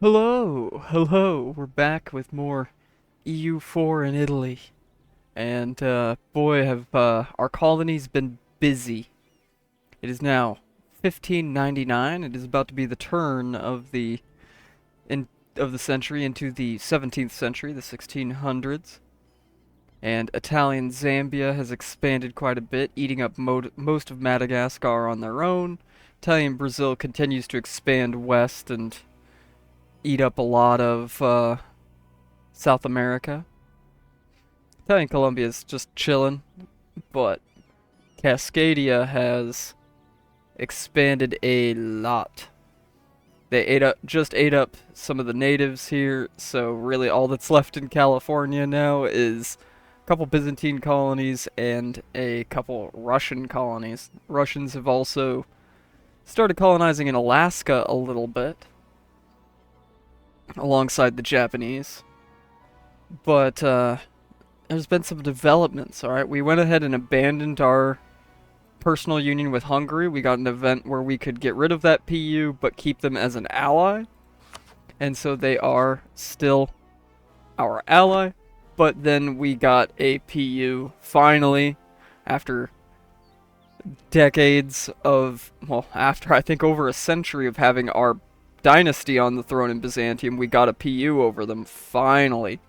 Hello, we're back with more EU4 in Italy. And, boy, have, our colonies been busy. It is now 1599. It is about to be the turn of the century into the 17th century, the 1600s. And Italian Zambia has expanded quite a bit, eating up most of Madagascar on their own. Italian Brazil continues to expand west and eat up a lot of South America. Italian Colombia is just chilling, but Cascadia has expanded a lot. They just ate up some of the natives here, so really all that's left in California now is a couple Byzantine colonies and a couple Russian colonies. Russians have also started colonizing in Alaska a little bit, alongside the Japanese. But there's been some developments, alright? We went ahead and abandoned our personal union with Hungary. We got an event where we could get rid of that PU but keep them as an ally. And so they are still our ally. But then we got a PU finally, after decades of, well, after I think over a century of having our dynasty on the throne in Byzantium, we got a PU over them, finally.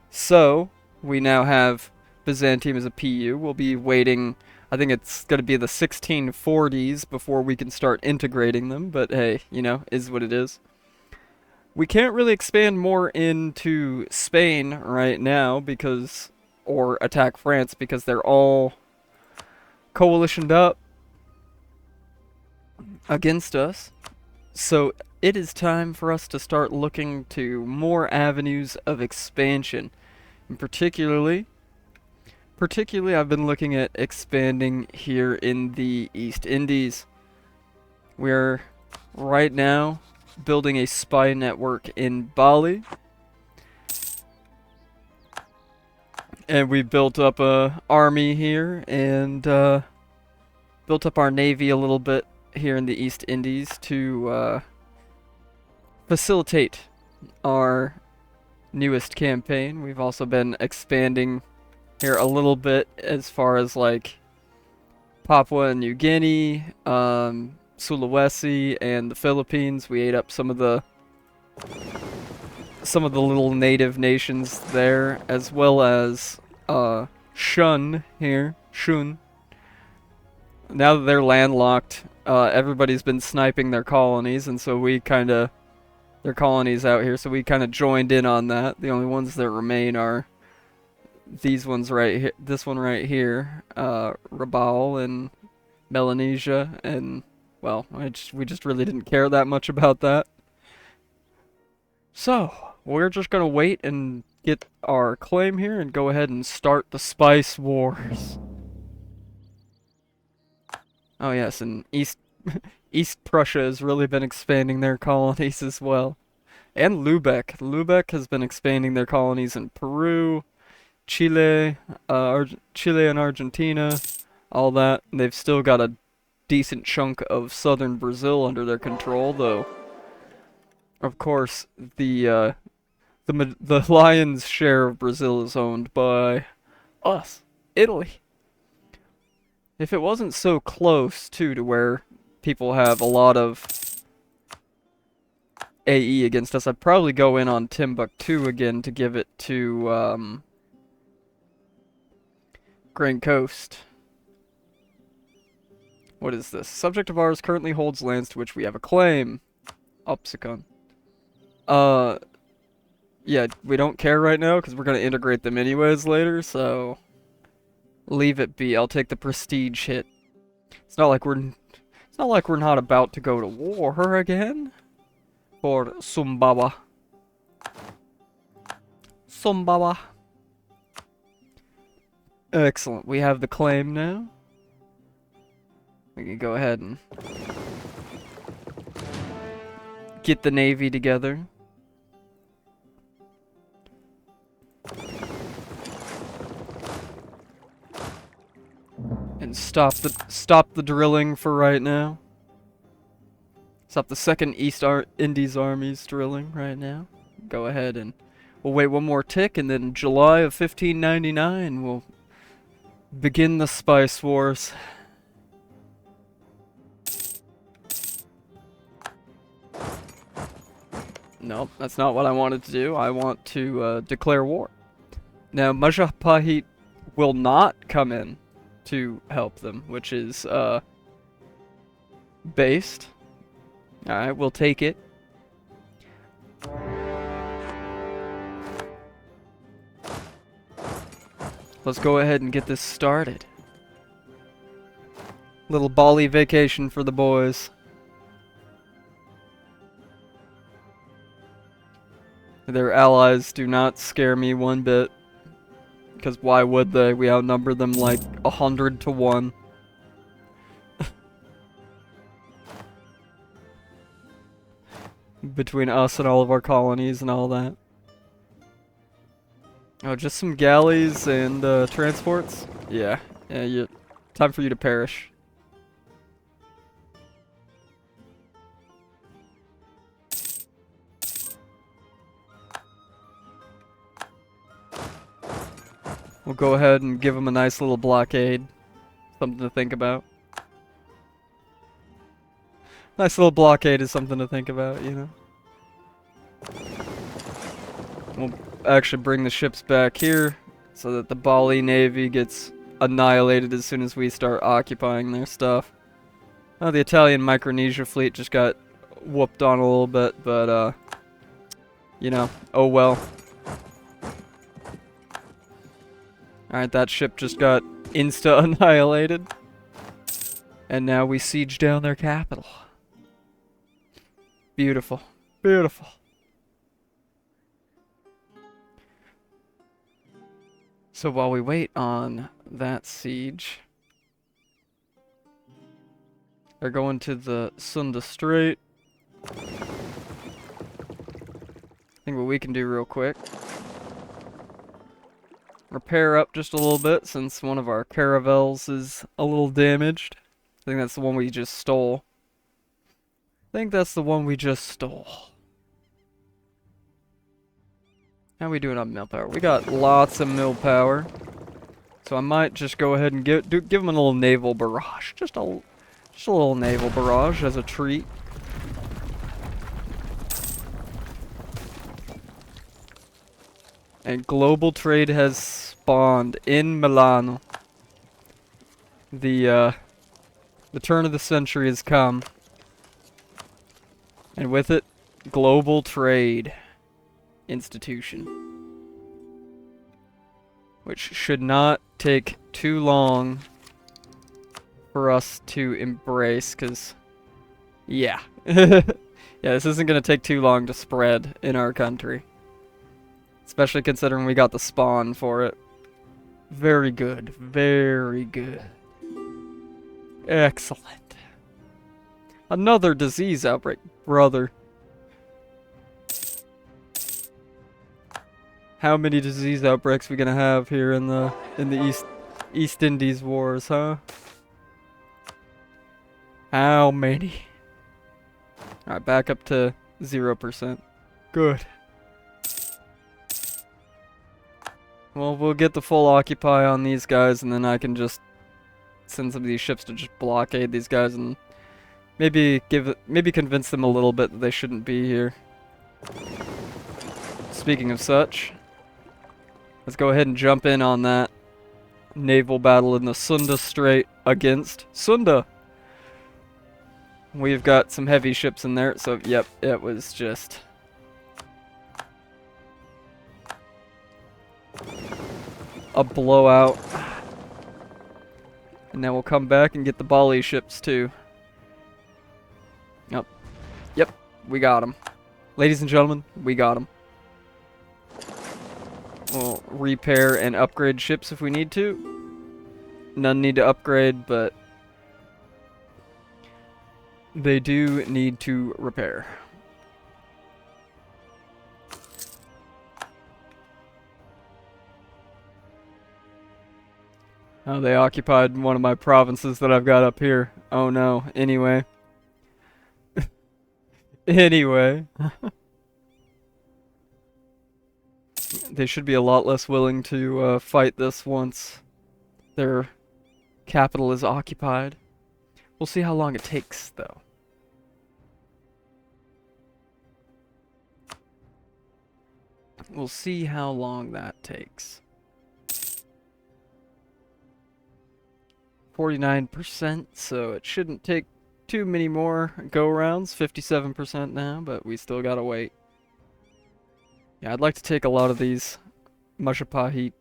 So, we now have Byzantium as a PU. We'll be waiting, I think it's going to be the 1640s before we can start integrating them, but hey, you know, is what it is. We can't really expand more into Spain right now because, or attack France, because they're all coalitioned up against us. So it is time for us to start looking to more avenues of expansion. And particularly I've been looking at expanding here in the East Indies. We're right now building a spy network in Bali. And we built up a army here and built up our navy a little bit here in the East Indies to facilitate our newest campaign. We've also been expanding here a little bit as far as like Papua New Guinea, Sulawesi, and the Philippines. We ate up some of the little native nations there, as well as Shun here. Shun. Now that they're landlocked, everybody's been sniping their colonies, and so their colonies out here, so we kind of joined in on that. The only ones that remain are these ones right here, this one right here, Rabaul and Melanesia, and, well, we just really didn't care that much about that. So, we're just gonna wait and get our claim here and go ahead and start the Spice Wars. Oh yes, and East Prussia has really been expanding their colonies as well. And Lubeck. Lubeck has been expanding their colonies in Peru, Chile, Chile and Argentina, all that. And they've still got a decent chunk of southern Brazil under their control, though. Of course, the lion's share of Brazil is owned by us, Italy. If it wasn't so close, too, to where people have a lot of AE against us, I'd probably go in on Timbuktu again to give it to, Grain Coast. What is this? Subject of ours currently holds lands to which we have a claim. Opsicon. Yeah, we don't care right now, because we're gonna integrate them anyways later, so leave it be. I'll take the prestige hit. It's not like we're not about to go to war again. For Sumbawa. Sumbawa. Excellent. We have the claim now. We can go ahead and get the navy together. And stop the drilling for right now. Stop the second Indies armies drilling right now. Go ahead and we'll wait one more tick, and then July of 1599 we'll begin the Spice Wars. Nope, that's not what I wanted to do. I want to declare war. Now, Majapahit will not come in to help them, which is based. Alright, we'll take it. Let's go ahead and get this started. Little Bali vacation for the boys. Their allies do not scare me one bit. Because why would they? We outnumber them like 100 to 1. Between us and all of our colonies and all that. Oh, just some galleys and transports? Yeah. Time for you to perish. We'll go ahead and give them a nice little blockade. Something to think about. Nice little blockade is something to think about, you know. We'll actually bring the ships back here so that the Bali Navy gets annihilated as soon as we start occupying their stuff. Oh, the Italian Micronesia fleet just got whooped on a little bit, but, you know, oh well. Alright, that ship just got insta-annihilated. And now we siege down their capital. Beautiful. Beautiful. So while we wait on that siege, they're going to the Sunda Strait. I think what we can do real quick, repair up just a little bit since one of our caravels is a little damaged. I think that's the one we just stole. How we doing on mill power? We got lots of mill power. So I might just go ahead and give them a little naval barrage. Just a little naval barrage as a treat. And global trade has spawned in Milano. The turn of the century has come. And with it, global trade institution. Which should not take too long for us to embrace, because, yeah. Yeah, this isn't going to take too long to spread in our country. Especially considering we got the spawn for it. Very good. Very good. Excellent. Another disease outbreak, brother. How many disease outbreaks we gonna have here in the East Indies wars, huh? How many? Alright, back up to 0%. Good. Well, we'll get the full occupy on these guys, and then I can just send some of these ships to just blockade these guys, and maybe convince them a little bit that they shouldn't be here. Speaking of such, let's go ahead and jump in on that naval battle in the Sunda Strait against Sunda. We've got some heavy ships in there, so yep, it was just a blowout. And now we'll come back and get the Bali ships too. Yep, we got them. Ladies and gentlemen, we got them. We'll repair and upgrade ships if we need to. None need to upgrade, but they do need to repair. Oh, they occupied one of my provinces that I've got up here. Oh no, anyway. Anyway, they should be a lot less willing to fight this once their capital is occupied. We'll see how long it takes, though. We'll see how long that takes. 49%, so it shouldn't take too many more go-rounds. 57% now, but we still gotta wait. Yeah, I'd like to take a lot of these Majapahit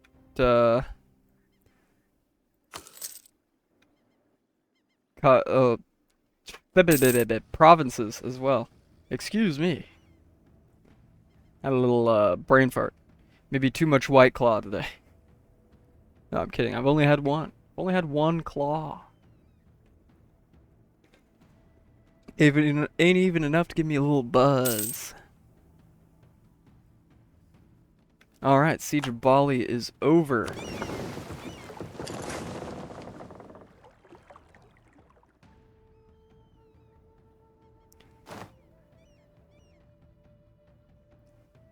provinces as well. Excuse me. Had a little brain fart. Maybe too much White Claw today. No, I'm kidding. I've only had one. Only had one claw. Ain't even enough to give me a little buzz. Alright, Siege of Bali is over.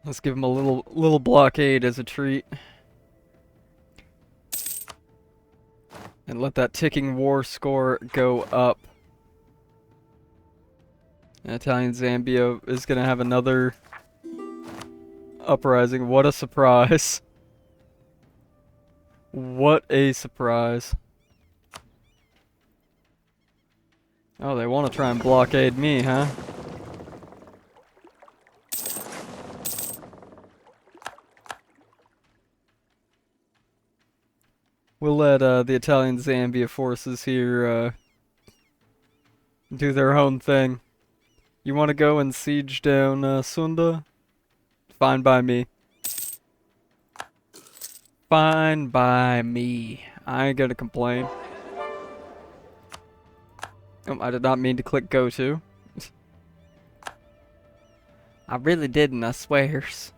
Let's give him a little blockade as a treat. And let that ticking war score go up. Italian Zambia is gonna have another uprising. What a surprise. What a surprise. Oh, they want to try and blockade me, huh? We'll let the Italian Zambia forces here do their own thing. You want to go and siege down Sunda? Fine by me. Fine by me. I ain't gonna complain. Oh, I did not mean to click go to. I really didn't, I swears.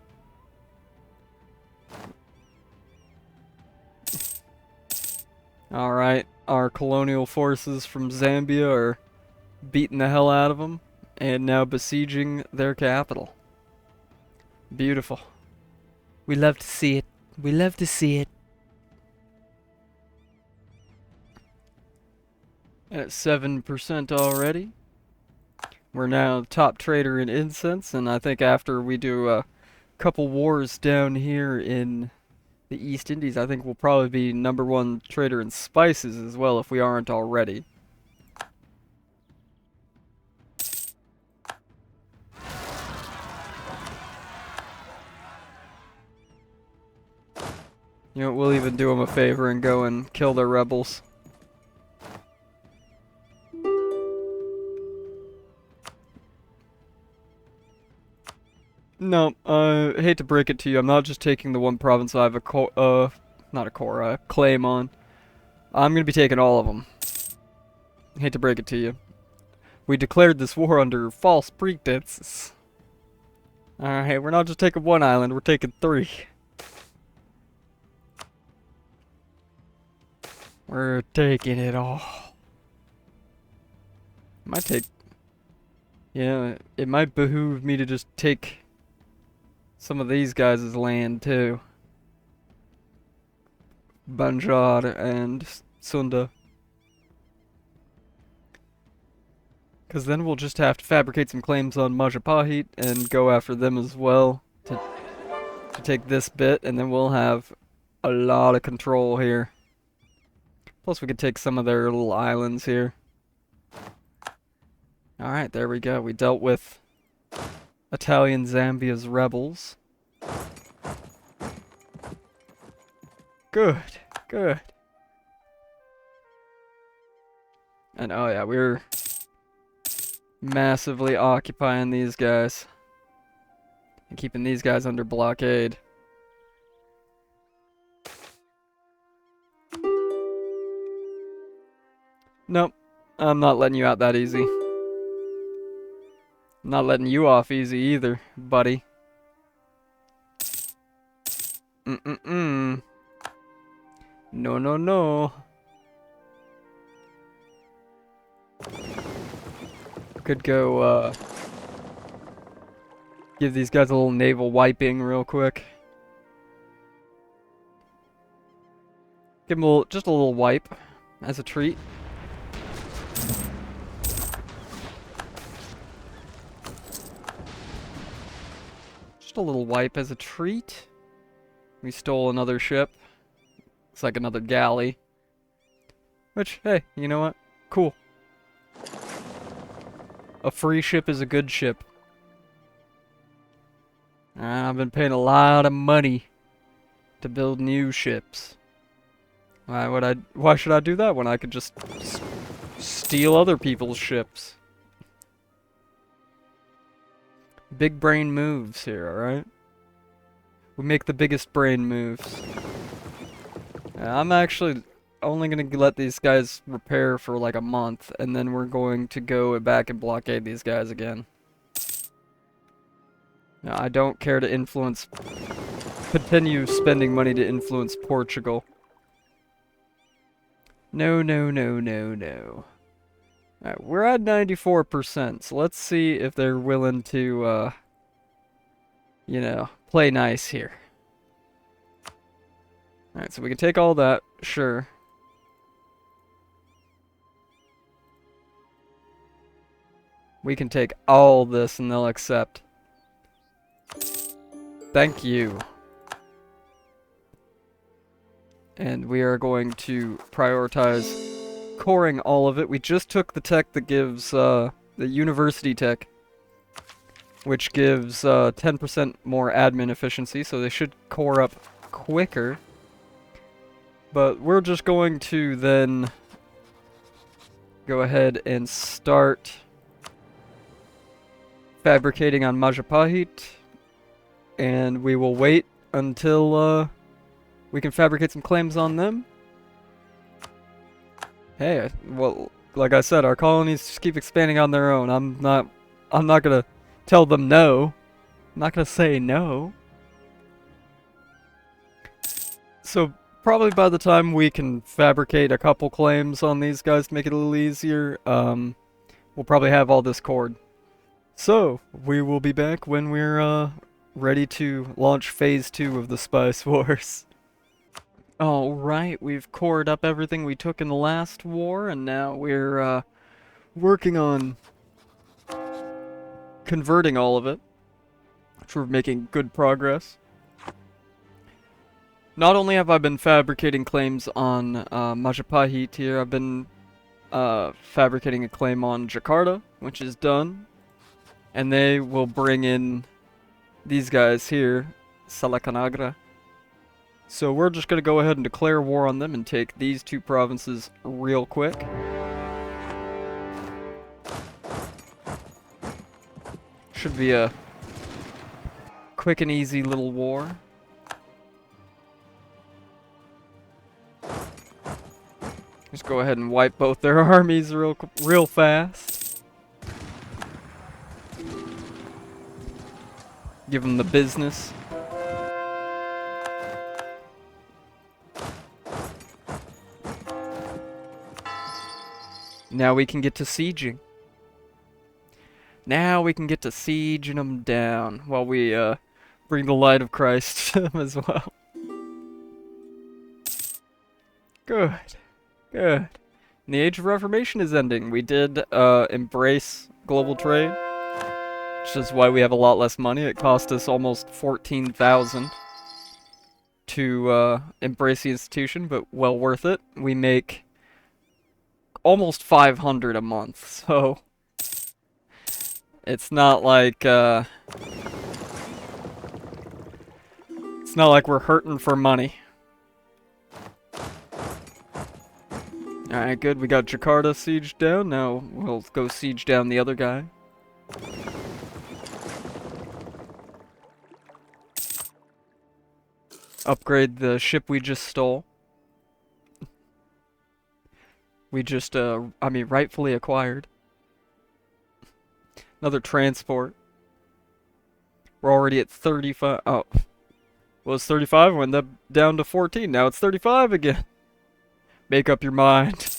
Alright, our colonial forces from Zambia are beating the hell out of them and now besieging their capital. Beautiful. We love to see it. We love to see it. At 7% already. We're now the top trader in incense, and I think after we do a couple wars down here in the East Indies, I think we'll probably be #1 trader in spices as well if we aren't already. You know, we'll even do them a favor and go and kill their rebels. No, I hate to break it to you, I'm not just taking the one province I have a claim on. I'm gonna be taking all of them. Hate to break it to you. We declared this war under false pretenses. Alright, we're not just taking one island, we're taking 3. We're taking it all. Might take... Yeah, it might behoove me to just take some of these guys' land too. Banjar and Sunda. Because then we'll just have to fabricate some claims on Majapahit and go after them as well to take this bit, and then we'll have a lot of control here. Plus we could take some of their little islands here. Alright, there we go. We dealt with Italian Zambia's rebels. Good, good. And oh yeah, we're massively occupying these guys. And keeping these guys under blockade. Nope, I'm not letting you out that easy. I'm not letting you off easy either, buddy. No, no, no. Could go, Give these guys a little naval wiping real quick. Give them just a little wipe as a treat. Just a little wipe as a treat. We stole another ship. It's like another galley. Which, hey, you know what? Cool. A free ship is a good ship. I've been paying a lot of money to build new ships. Why should I do that when I could just steal other people's ships? Big brain moves here, alright? We make the biggest brain moves. I'm actually only going to let these guys repair for like a month, and then we're going to go back and blockade these guys again. Now, I don't care to continue spending money to influence Portugal. No, no, no, no, no. Alright, we're at 94%, so let's see if they're willing to, you know, play nice here. Alright, so we can take all that, sure. We can take all this and they'll accept. Thank you. And we are going to prioritize coring all of it. We just took the tech that gives, the university tech, which gives 10% more admin efficiency, so they should core up quicker. But we're just going to then go ahead and start fabricating on Majapahit, and we will wait until we can fabricate some claims on them. Hey, well, like I said, our colonies just keep expanding on their own. I'm not gonna tell them no. I'm not gonna say no. So probably by the time we can fabricate a couple claims on these guys to make it a little easier, we'll probably have all this cored. So we will be back when we're ready to launch phase 2 of the Spice Wars. Alright, we've cored up everything we took in the last war, and now we're working on converting all of it, which we're making good progress. Not only have I been fabricating claims on Majapahit here, I've been fabricating a claim on Jakarta, which is done. And they will bring in these guys here, Salakanagra. So we're just going to go ahead and declare war on them and take these two provinces real quick. Should be a quick and easy little war. Just go ahead and wipe both their armies real fast. Give them the business. Now we can get to sieging. Now we can get to sieging them down while we bring the light of Christ to them as well. Good. Good. And the Age of Reformation is ending. We did embrace global trade, which is why we have a lot less money. It cost us almost 14,000 to embrace the institution, but well worth it. We make almost 500 a month, so it's not like we're hurting for money. Alright, good. We got Jakarta sieged down. Now we'll go siege down the other guy. Upgrade the ship we just stole. We just, rightfully acquired. Another transport. We're already at 35. Oh. Well, it's 35. Went down to 14. Now it's 35 again. Make up your mind.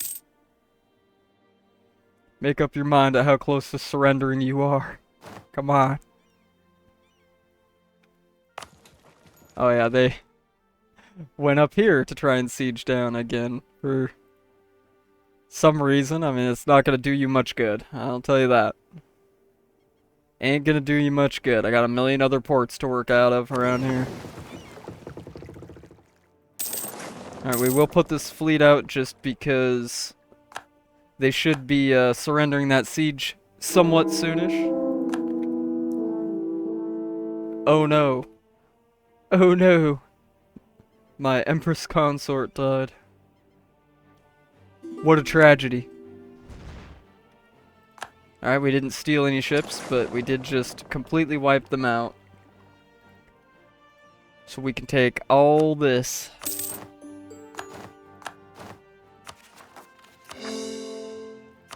Make up your mind at how close to surrendering you are. Come on. Oh yeah, they went up here to try and siege down again for some reason. I mean, it's not gonna do you much good. I'll tell you that. Ain't gonna do you much good. I got a million other ports to work out of around here. Alright, we will put this fleet out just because they should be surrendering that siege somewhat soonish. Oh no. Oh no. My Empress Consort died. What a tragedy. Alright, we didn't steal any ships, but we did just completely wipe them out. So we can take all this.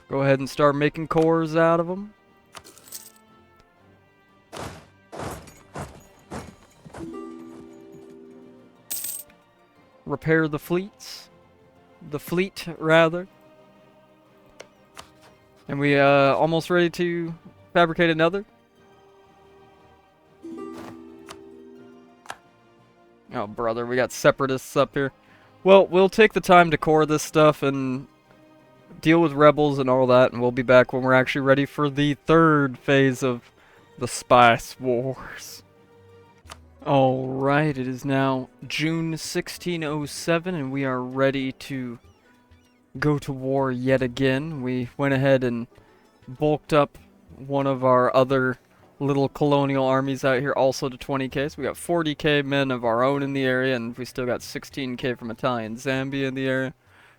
Go ahead and start making cores out of them. Repair the fleets. The fleet, rather. And we almost ready to fabricate another. Oh, brother, we got separatists up here. Well, we'll take the time to core this stuff and deal with rebels and all that, and we'll be back when we're actually ready for the third phase of the Spice Wars. Alright, it is now June 1607, and we are ready to go to war yet again. We went ahead and bulked up one of our other little colonial armies out here also to 20k. So we got 40k men of our own in the area, and we still got 16k from Italian Zambia in the area.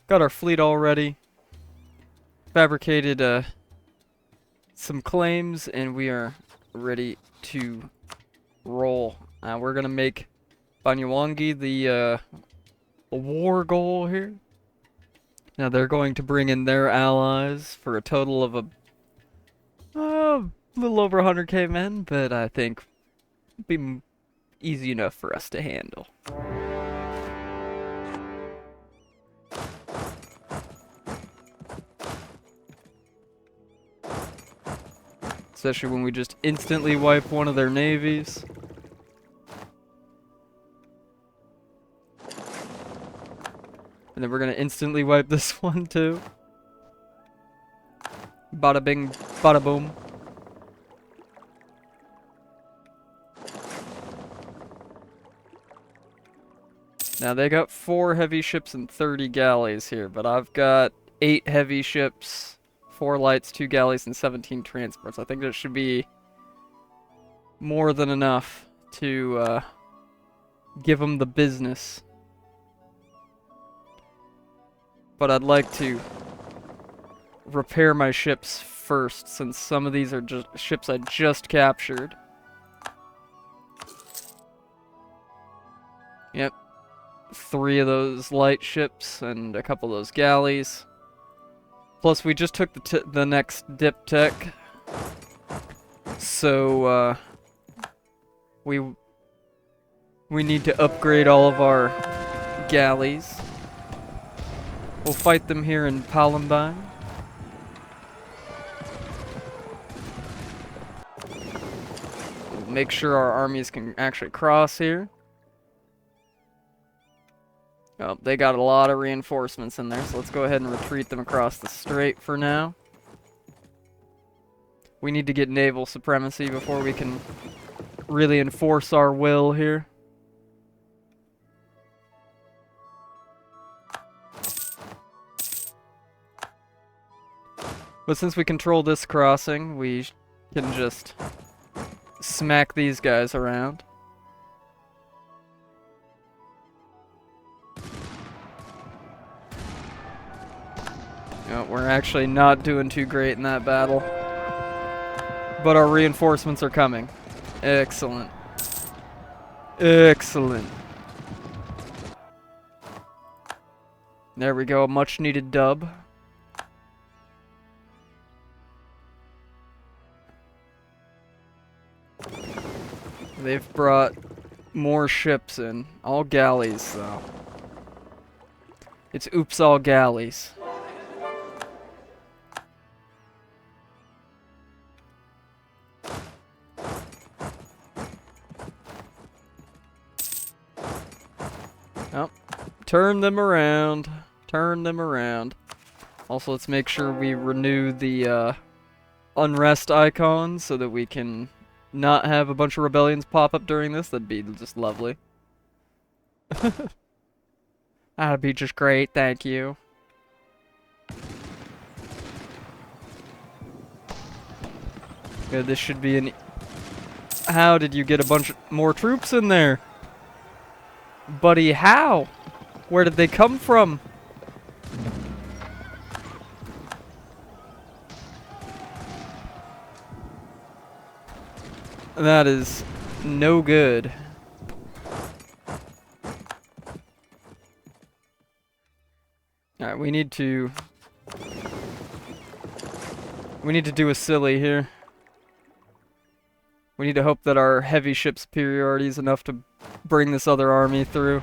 Got our fleet all ready. Fabricated some claims, and we are ready to roll. We're gonna make Banyuwangi the war goal here. Now they're going to bring in their allies for a total of a little over 100k men, but I think it'll be easy enough for us to handle. Especially when we just instantly wipe one of their navies. And then we're gonna instantly wipe this one too. Bada bing, bada boom. Now they got 4 heavy ships and 30 galleys here, but I've got 8 heavy ships, 4 lights, 2 galleys, and 17 transports. I think that should be more than enough to give them the business. But I'd like to repair my ships first, since some of these are just ships I just captured. Yep. 3 of those light ships and a couple of those galleys. Plus, we just took the next diptech. So, we need to upgrade all of our galleys. We'll fight them here in Palembang. We'll make sure our armies can actually cross here. Oh, they got a lot of reinforcements in there, so let's go ahead and retreat them across the strait for now. We need to get naval supremacy before we can really enforce our will here. But since we control this crossing, we can just smack these guys around. No, we're actually not doing too great in that battle. But our reinforcements are coming. Excellent. Excellent. There we go, a much needed dub. They've brought more ships in. All galleys, though. It's oops all galleys. Oh, turn them around. Turn them around. Also, let's make sure we renew the unrest icon so that we can not have a bunch of rebellions pop up during this. That'd be just lovely. That'd be just great, thank you. Good, this should be an... How did you get a bunch more troops in there? Buddy, how? Where did they come from? That is no good. Alright, we need to do a silly here. We need to hope that our heavy ship superiority is enough to bring this other army through.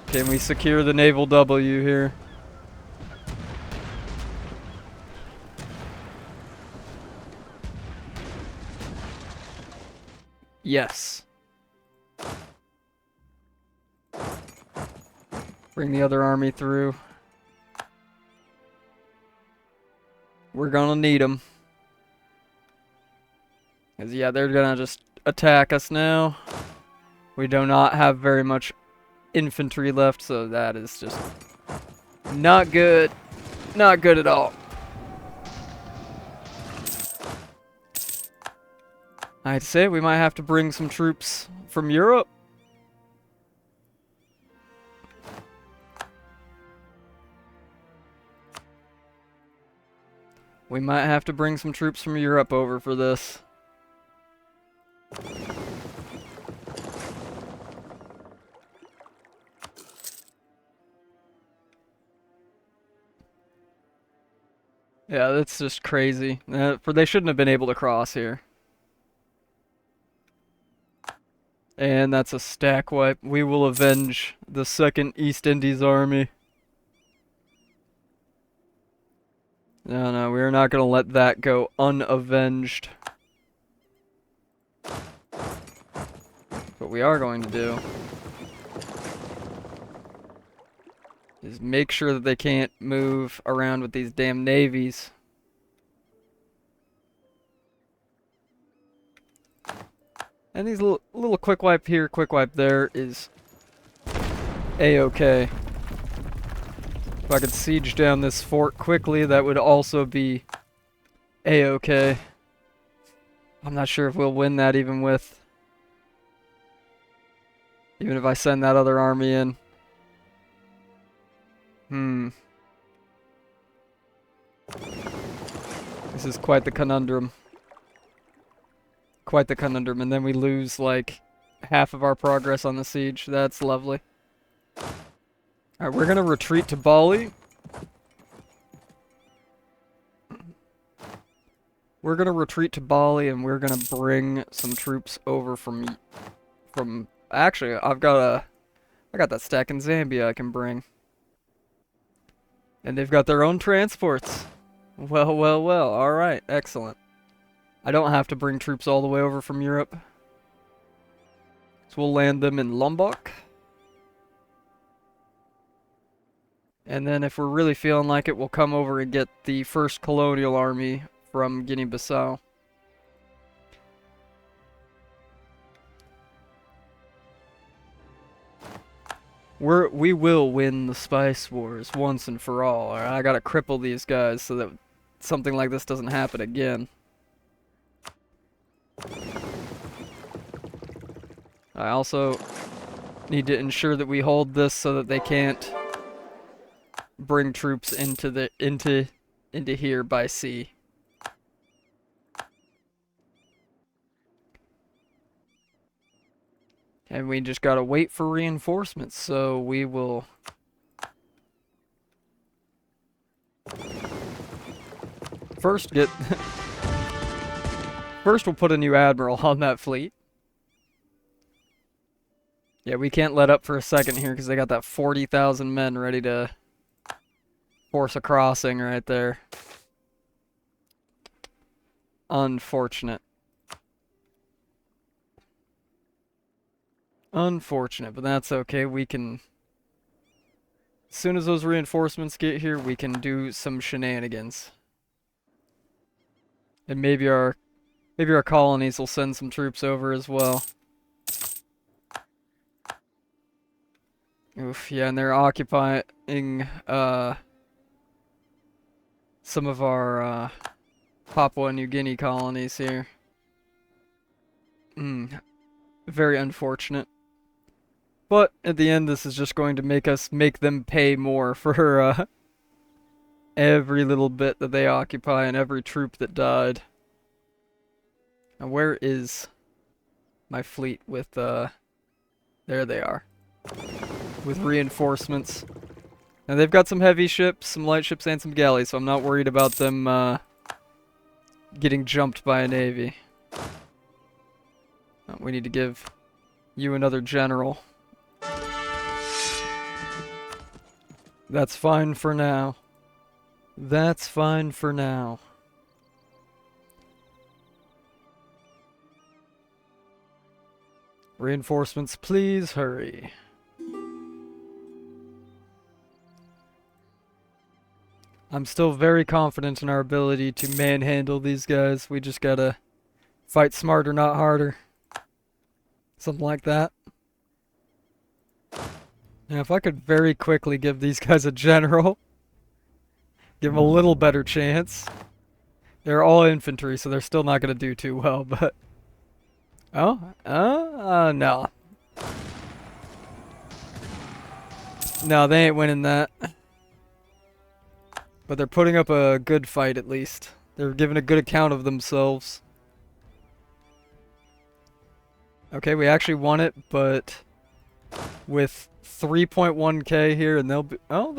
Can we secure the naval W here? Yes. Bring the other army through. We're gonna need them. Because, yeah, they're gonna just attack us now. We do not have very much infantry left, so that is just not good. Not good at all. I'd say we might have to bring some troops from Europe. We might have to bring some troops from Europe over for this. Yeah, that's just crazy. They shouldn't have been able to cross here. And that's a stack wipe. We will avenge the Second East Indies Army. No, we're not going to let that go unavenged. What we are going to do is make sure that they can't move around with these damn navies. And these little quick wipe here, quick wipe there is a-okay. If I could siege down this fort quickly, that would also be a-okay. I'm not sure if we'll win that even if I send that other army in. This is quite the conundrum. Quite the conundrum, and then we lose like half of our progress on the siege. That's lovely. Alright, we're gonna retreat to Bali. We're gonna retreat to Bali, and we're gonna bring some troops over from actually, I got that stack in Zambia I can bring. And they've got their own transports. Well, well, well. Alright, excellent. I don't have to bring troops all the way over from Europe. So we'll land them in Lombok. And then if we're really feeling like it, we'll come over and get the first colonial army from Guinea-Bissau. We will win the Spice Wars once and for all. I gotta cripple these guys so that something like this doesn't happen again. I also need to ensure that we hold this so that they can't bring troops into here by sea. And we just gotta wait for reinforcements, so we will first first we'll put a new admiral on that fleet. Yeah, we can't let up for a second here because they got that 40,000 men ready to force a crossing right there. Unfortunate. Unfortunate, but that's okay. We can... As soon as those reinforcements get here, we can do some shenanigans. And maybe our colonies will send some troops over as well. Oof, yeah, and they're occupying some of our Papua New Guinea colonies here. Very unfortunate. But at the end, this is just going to make them pay more for every little bit that they occupy and every troop that died. Now, where is my fleet with there they are. With reinforcements. Now they've got some heavy ships, some light ships, and some galleys, so I'm not worried about them getting jumped by a navy. We need to give you another general. That's fine for now. That's fine for now. Reinforcements, please hurry. I'm still very confident in our ability to manhandle these guys. We just gotta fight smarter, not harder. Something like that. Now, if I could very quickly give these guys a general, give them a little better chance. They're all infantry, so they're still not gonna do too well, but... no. No, they ain't winning that. But they're putting up a good fight, at least. They're giving a good account of themselves. Okay, we actually won it, but with 3.1k here, and they'll be... Oh,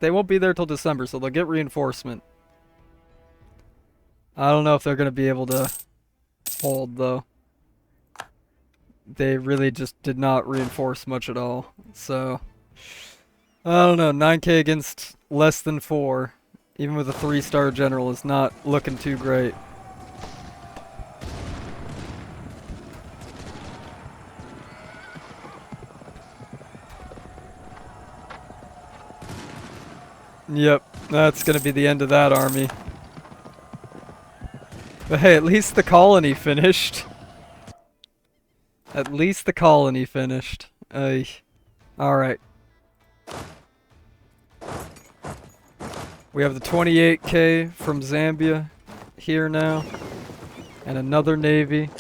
they won't be there till December, so they'll get reinforcement. I don't know if they're going to be able to hold, though. They really just did not reinforce much at all, so... I don't know, 9k against less than 4. Even with a 3-star general is not looking too great. Yep, that's gonna be the end of that army. But hey, at least the colony finished. At least the colony finished. Alright. We have the 28k from Zambia here now. And another navy.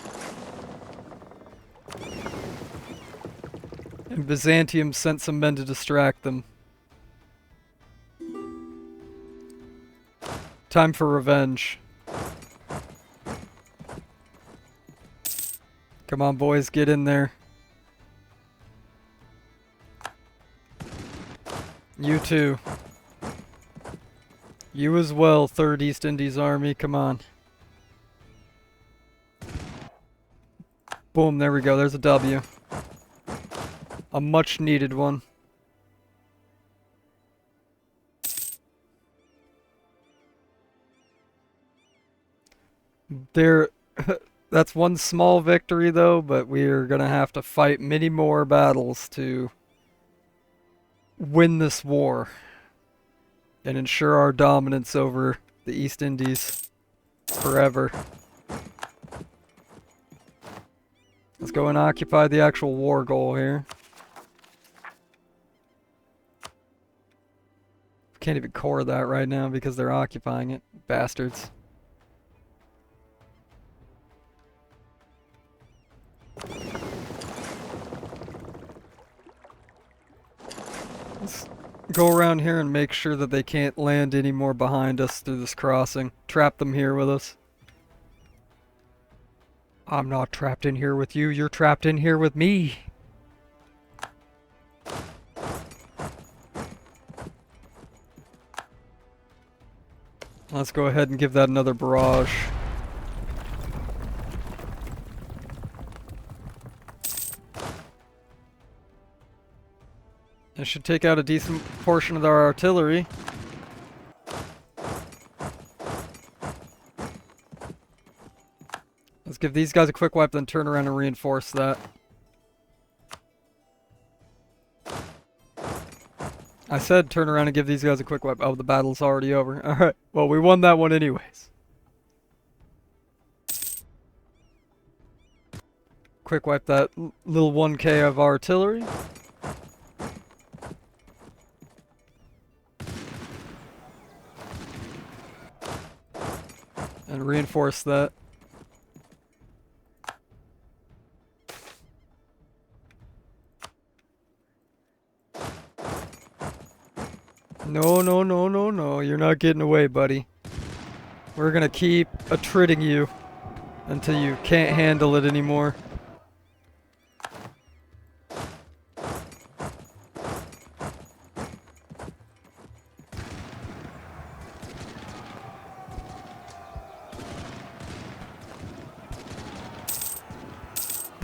And Byzantium sent some men to distract them. Time for revenge. Come on, boys, get in there. You too. You as well, 3rd East Indies Army, come on. Boom, there we go, there's a W. A much needed one. That's one small victory though, but we're gonna have to fight many more battles to win this war and ensure our dominance over the East Indies forever. Let's go and occupy the actual war goal here. Can't even core that right now because they're occupying it. Bastards. Let's go around here and make sure that they can't land any more behind us through this crossing. Trap them here with us. I'm not trapped in here with you, you're trapped in here with me. Let's go ahead and give that another barrage. It should take out a decent portion of our artillery. Let's give these guys a quick wipe, then turn around and reinforce that. I said turn around and give these guys a quick wipe. Oh, the battle's already over. Alright, well, we won that one anyways. Quick wipe that little 1k of artillery. And reinforce that. No, no, no, no, no. You're not getting away, buddy. We're gonna keep attritting you until you can't handle it anymore.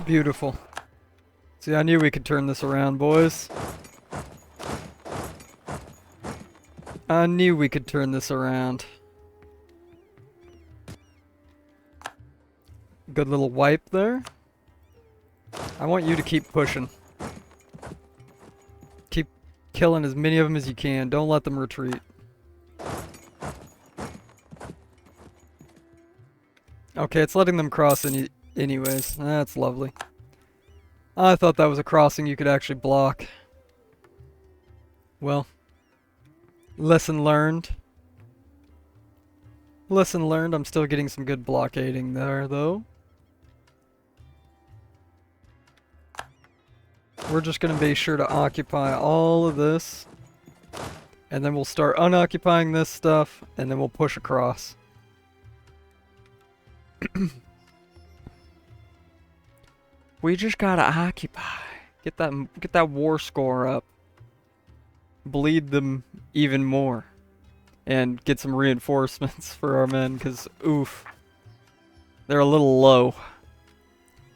Beautiful. See, I knew we could turn this around, boys. I knew we could turn this around. Good little wipe there. I want you to keep pushing. Keep killing as many of them as you can. Don't let them retreat. Okay, it's letting them cross anyways. That's lovely. I thought that was a crossing you could actually block. Well, lesson learned. Lesson learned. I'm still getting some good blockading there, though. We're just going to be sure to occupy all of this. And then we'll start unoccupying this stuff, and then we'll push across. We just gotta occupy. Get that war score up. Bleed them even more. And get some reinforcements for our men, because, oof. They're a little low.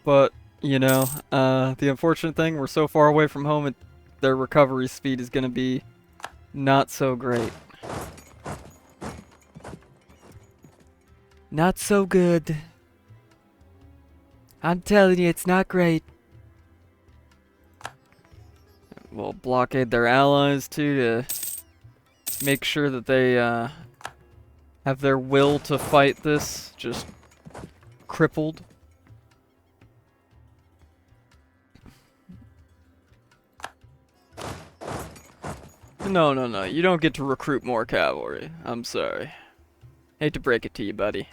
But, you know, the unfortunate thing, we're so far away from home, their recovery speed is gonna be not so great. Not so good. I'm telling you, it's not great. We'll blockade their allies, too, to make sure that they have their will to fight this just crippled. No, no, no. You don't get to recruit more cavalry. I'm sorry. Hate to break it to you, buddy.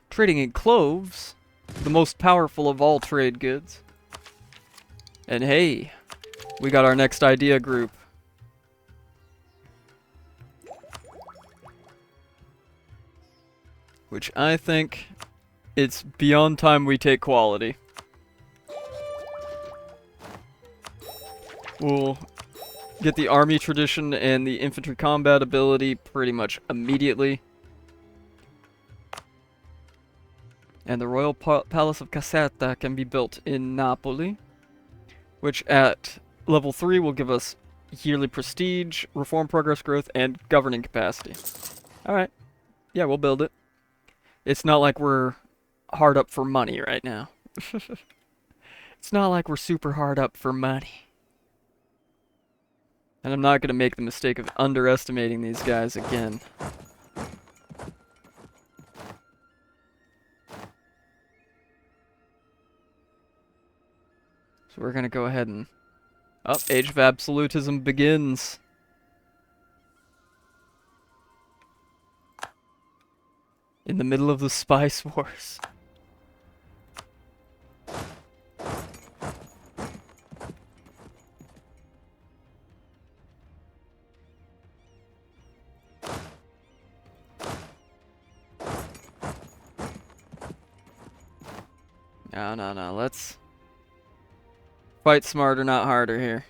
Trading in cloves, the most powerful of all trade goods. And hey, we got our next idea group. Which I think it's beyond time we take quality. We'll get the army tradition and the infantry combat ability pretty much immediately. And the Royal Palace of Caserta can be built in Napoli, which at level 3 will give us yearly prestige, reform progress growth, and governing capacity. Alright. Yeah, we'll build it. It's not like we're hard up for money right now. It's not like we're super hard up for money. And I'm not going to make the mistake of underestimating these guys again. So we're going to go ahead and... Oh, Age of Absolutism begins. In the middle of the Spice Wars. No, let's fight smarter, not harder here.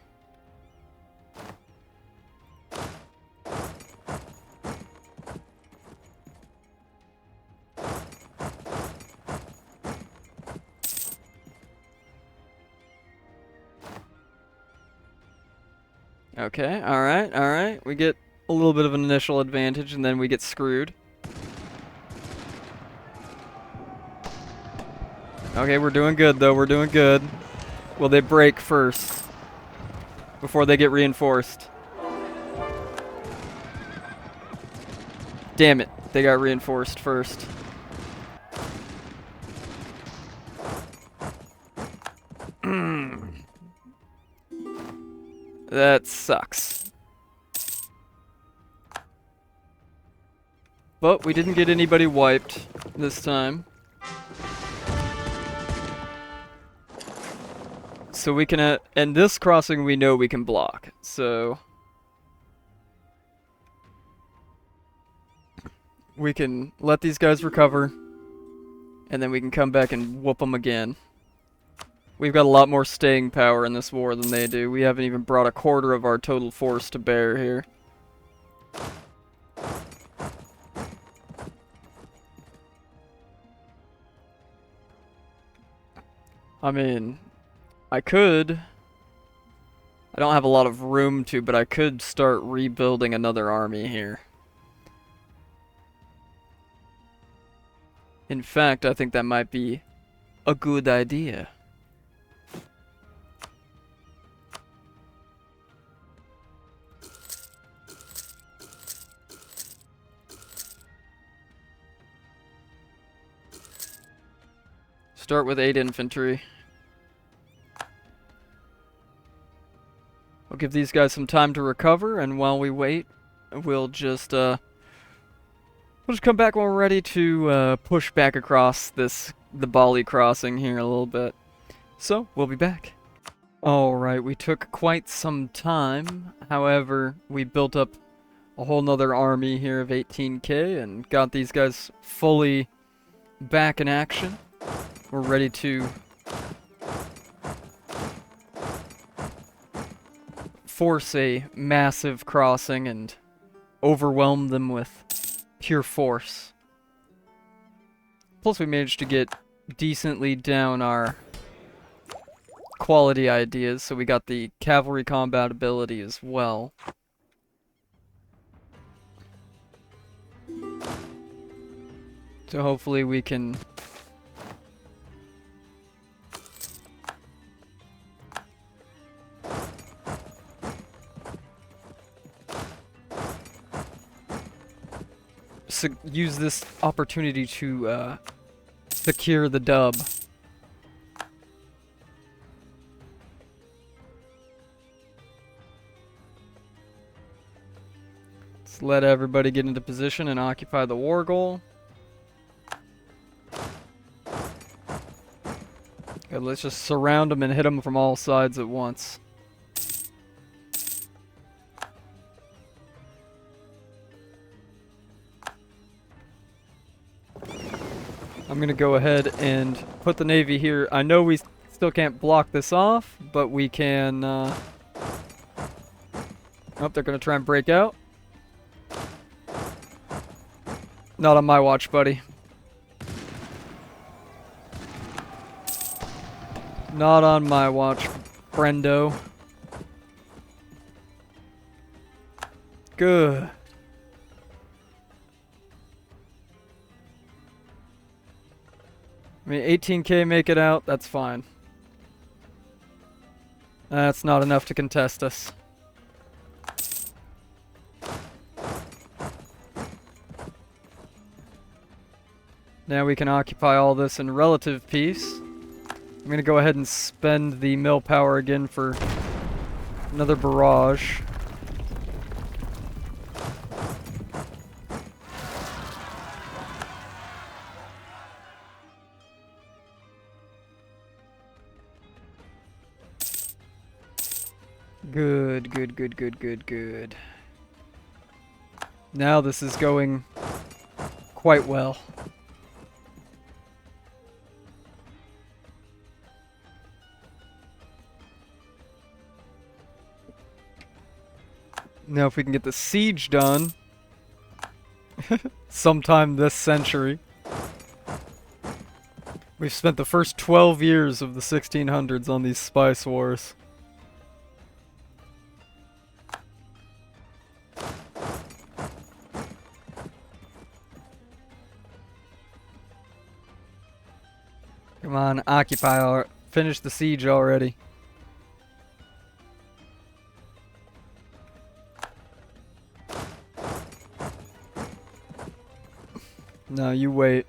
Okay, alright. We get a little bit of an initial advantage and then we get screwed. Okay, we're doing good, though. We're doing good. Will they break first? Before they get reinforced? Damn it. They got reinforced first. That sucks. But we didn't get anybody wiped this time. So we can, and this crossing we know we can block, so we can let these guys recover, and then we can come back and whoop them again. We've got a lot more staying power in this war than they do. We haven't even brought a quarter of our total force to bear here. I mean, I don't have a lot of room to, but I could start rebuilding another army here. In fact, I think that might be a good idea. Start with 8 infantry. We'll give these guys some time to recover, and while we wait, we'll just come back when we're ready to push back across the Bali crossing here a little bit. So, we'll be back. Alright, we took quite some time. However, we built up a whole nother army here of 18k and got these guys fully back in action. We're ready to force a massive crossing and overwhelm them with pure force. Plus we managed to get decently down our quality ideas, so we got the cavalry combat ability as well. So hopefully we can use this opportunity to secure the dub. Let's let everybody get into position and occupy the war goal. Okay, let's just surround them and hit them from all sides at once. I'm gonna go ahead and put the Navy here. I know we still can't block this off, but we can, oh, they're gonna try and break out. Not on my watch, buddy. Not on my watch, friendo. Good. I mean, 18k make it out, that's fine. That's not enough to contest us. Now we can occupy all this in relative peace. I'm gonna go ahead and spend the mill power again for another barrage. Good, good, good, good, good, good. Now this is going quite well. Now if we can get the siege done sometime this century. We've spent the first 12 years of the 1600s on these spice wars. Come on, occupy. Finish the siege already. No, you wait.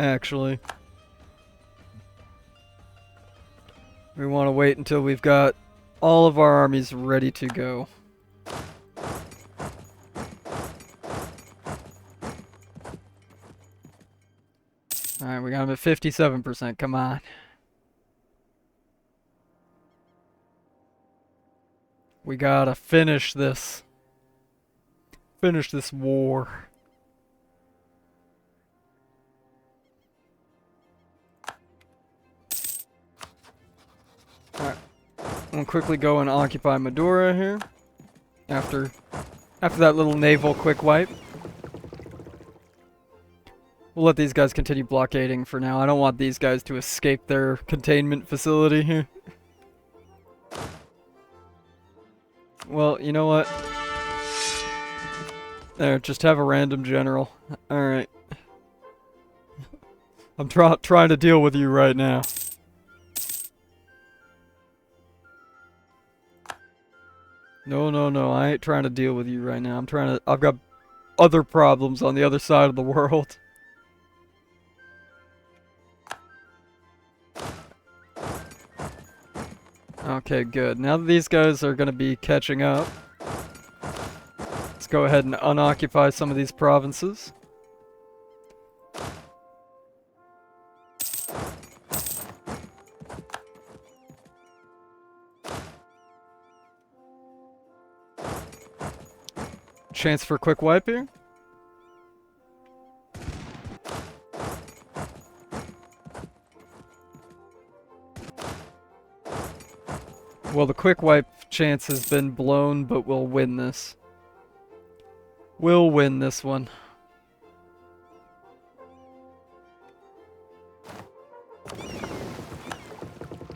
Actually. We want to wait until we've got all of our armies ready to go. Alright, we got him at 57%. Come on. We gotta finish this. Finish this war. Alright. I'm gonna quickly go and occupy Madura here. After that little naval quick wipe. We'll let these guys continue blockading for now. I don't want these guys to escape their containment facility here. Well, you know what? There, just have a random general. Alright. I'm trying to deal with you right now. No, I ain't trying to deal with you right now. I've got other problems on the other side of the world. Okay, good. Now that these guys are gonna be catching up, let's go ahead and unoccupy some of these provinces. Chance for a quick wipe here. Well, the quick wipe chance has been blown, but we'll win this. We'll win this one.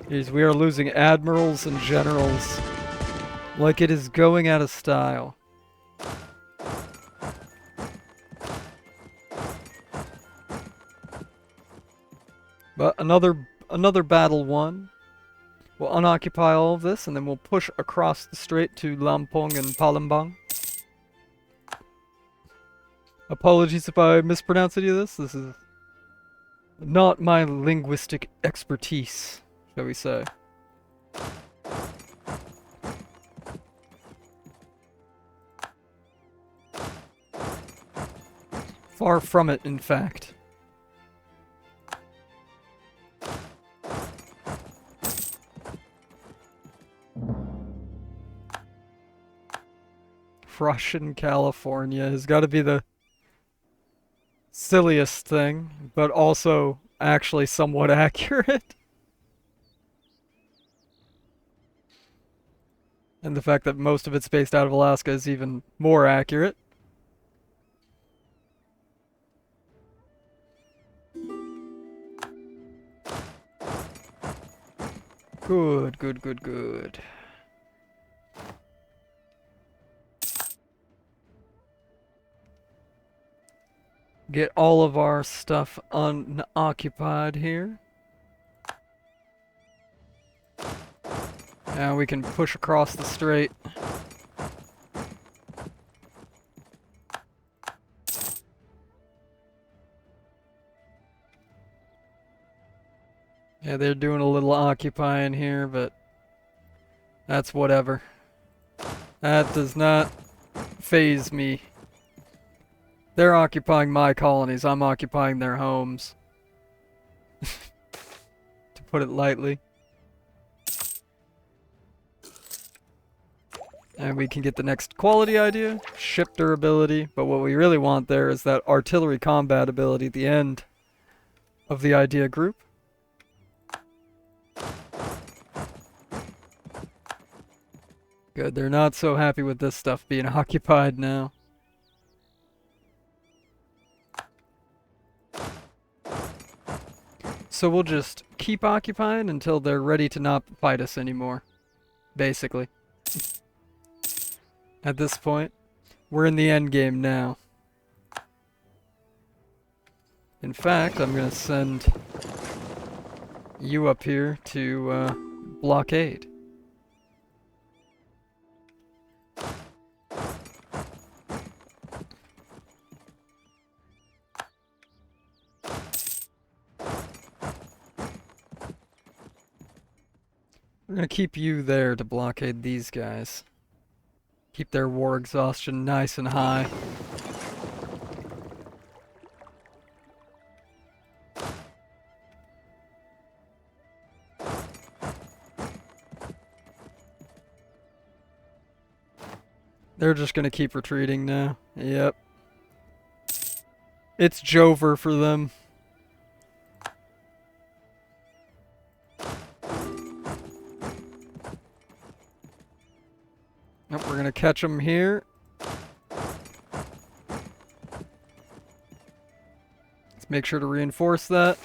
Jeez, we are losing admirals and generals like it is going out of style. But another battle won. We'll unoccupy all of this, and then we'll push across the strait to Lampong and Palembang. Apologies if I mispronounce any of this. This is not my linguistic expertise, shall we say. Far from it, in fact. Russian California has got to be the silliest thing, but also actually somewhat accurate. And the fact that most of it's based out of Alaska is even more accurate. Good. Get all of our stuff unoccupied here. Now we can push across the strait. Yeah, they're doing a little occupying here, but that's whatever. That does not faze me. They're occupying my colonies, I'm occupying their homes. To put it lightly. And we can get the next quality idea, ship durability, but what we really want there is that artillery combat ability at the end of the idea group. Good, they're not so happy with this stuff being occupied now. So we'll just keep occupying until they're ready to not fight us anymore. Basically. At this point, we're in the end game now. In fact, I'm gonna send you up here to blockade. We're gonna keep you there to blockade these guys. Keep their war exhaustion nice and high. They're just gonna keep retreating now. Yep. It's Jover for them. Nope, we're gonna catch them here. Let's make sure to reinforce that.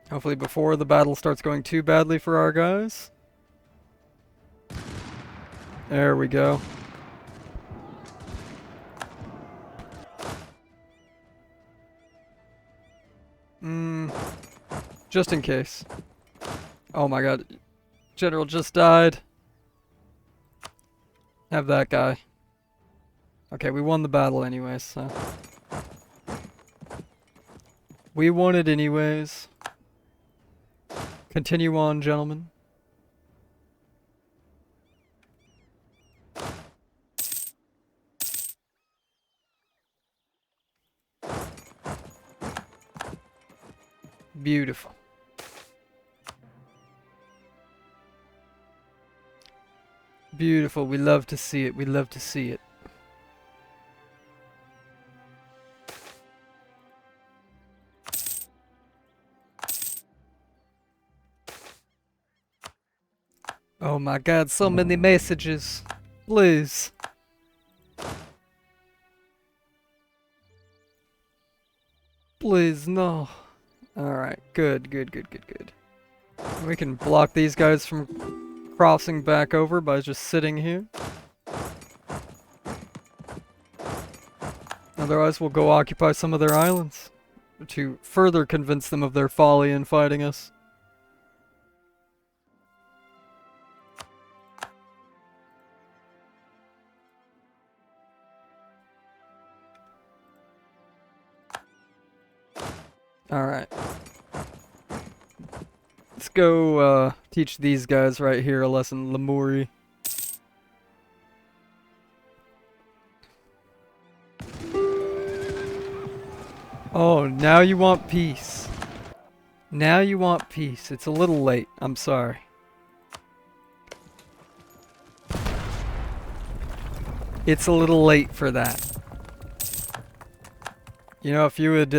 Hopefully before the battle starts going too badly for our guys. There we go. Just in case. Oh my god. General just died. Have that guy. Okay, we won the battle anyways, so. We won it anyways. Continue on, gentlemen. Beautiful. Beautiful. We love to see it. We love to see it. Oh my god, so many messages. Please. Please, no. Alright, good, good, good, good, good. We can block these guys from crossing back over by just sitting here. Otherwise, we'll go occupy some of their islands to further convince them of their folly in fighting us. Alright. Let's go teach these guys right here a lesson, Lemuri. Oh, now you want peace. Now you want peace. It's a little late. I'm sorry. It's a little late for that. You know, if you had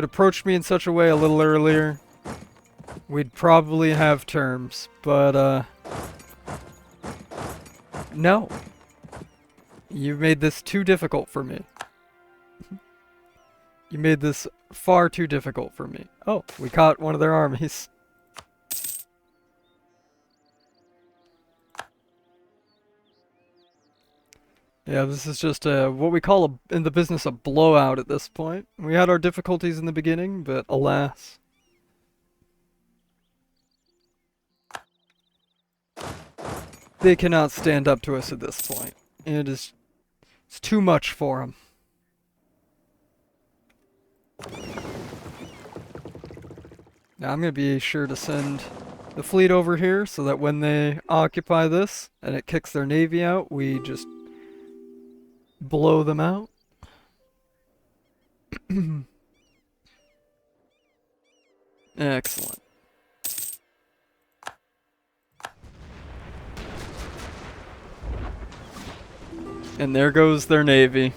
approached me in such a way a little earlier, we'd probably have terms, but no. You made this too difficult for me. You made this far too difficult for me. Oh, we caught one of their armies. Yeah, this is just what we call in the business a blowout at this point. We had our difficulties in the beginning, but alas. They cannot stand up to us at this point. It's too much for them. Now I'm going to be sure to send the fleet over here so that when they occupy this and it kicks their navy out, we just blow them out. Excellent. And there goes their navy.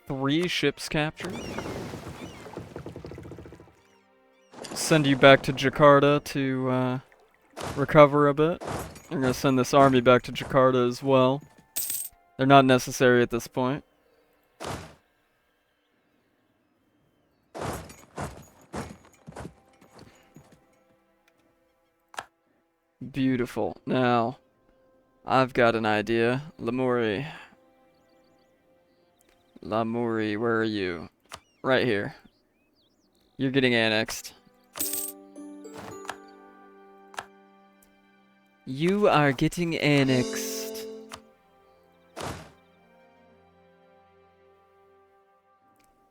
Three ships captured. Send you back to Jakarta to recover a bit. I'm gonna send this army back to Jakarta as well. They're not necessary at this point. Beautiful. Now, I've got an idea. Lamuri. Lamuri, where are you? Right here. You're getting annexed. You are getting annexed.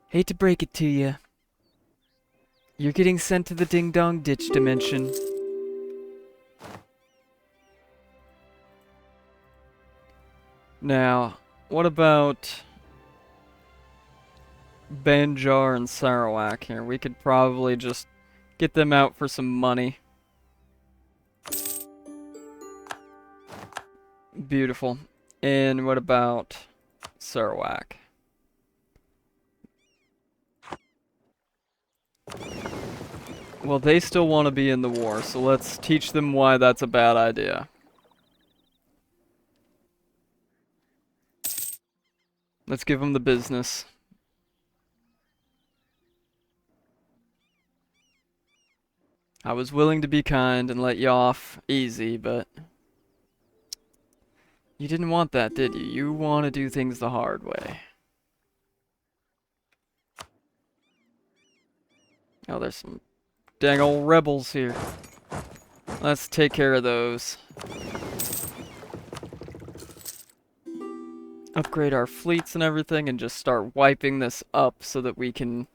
Hate to break it to you. You're getting sent to the Ding Dong Ditch dimension. Now, what about Banjar and Sarawak here? We could probably just get them out for some money. Beautiful. And what about Sarawak? Well, they still want to be in the war, so let's teach them why that's a bad idea. Let's give them the business. I was willing to be kind and let you off easy, but you didn't want that, did you? You want to do things the hard way. Oh, there's some dang old rebels here. Let's take care of those. Upgrade our fleets and everything and just start wiping this up so that we can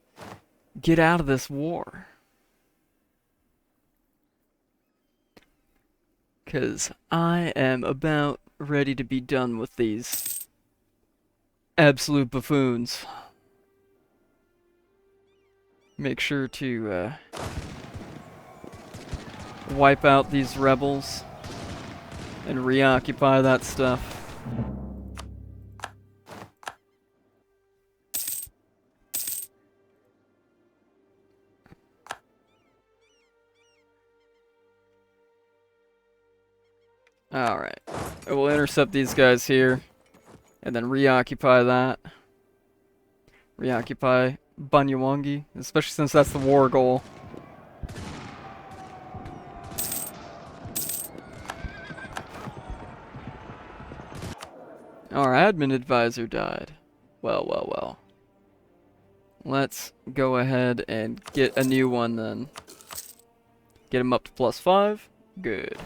get out of this war. 'Cause I am about ready to be done with these absolute buffoons. Make sure to wipe out these rebels and reoccupy that stuff. Alright. We'll intercept these guys here and then reoccupy that. Reoccupy Banyuwangi, especially since that's the war goal. Our admin advisor died. Well, well, well. Let's go ahead and get a new one then. Get him up to +5. Good.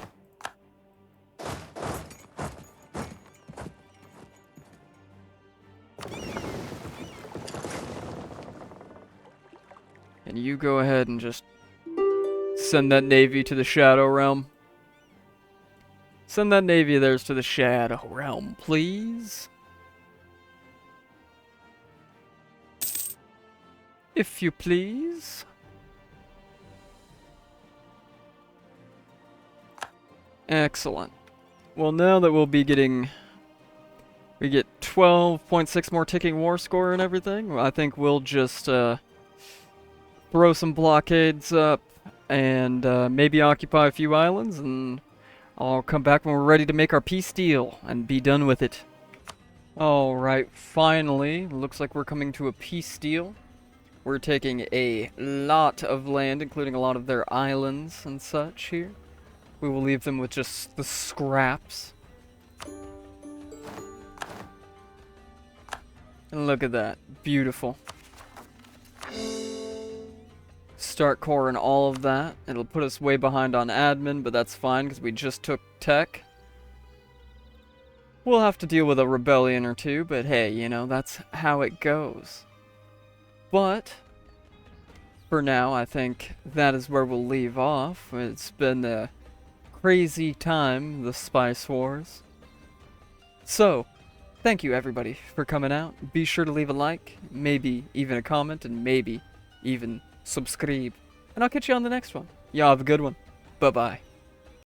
And you go ahead and just send that navy to the Shadow Realm. Send that navy of theirs to the Shadow Realm, please. If you please. Excellent. Well, now that we'll be getting... We get 12.6 more ticking war score and everything, I think we'll just throw some blockades up and maybe occupy a few islands, and I'll come back when we're ready to make our peace deal and be done with it. Alright, finally, looks like we're coming to a peace deal. We're taking a lot of land, including a lot of their islands and such here. We will leave them with just the scraps. And look at that. Beautiful. Start coring all of that. It'll put us way behind on admin, but that's fine because we just took tech. We'll have to deal with a rebellion or two, but hey, you know, that's how it goes. But for now, I think that is where we'll leave off. It's been a crazy time, the Spice Wars. So, thank you everybody for coming out. Be sure to leave a like, maybe even a comment, and maybe even subscribe. And I'll catch you on the next one. Y'all have a good one. Bye-bye.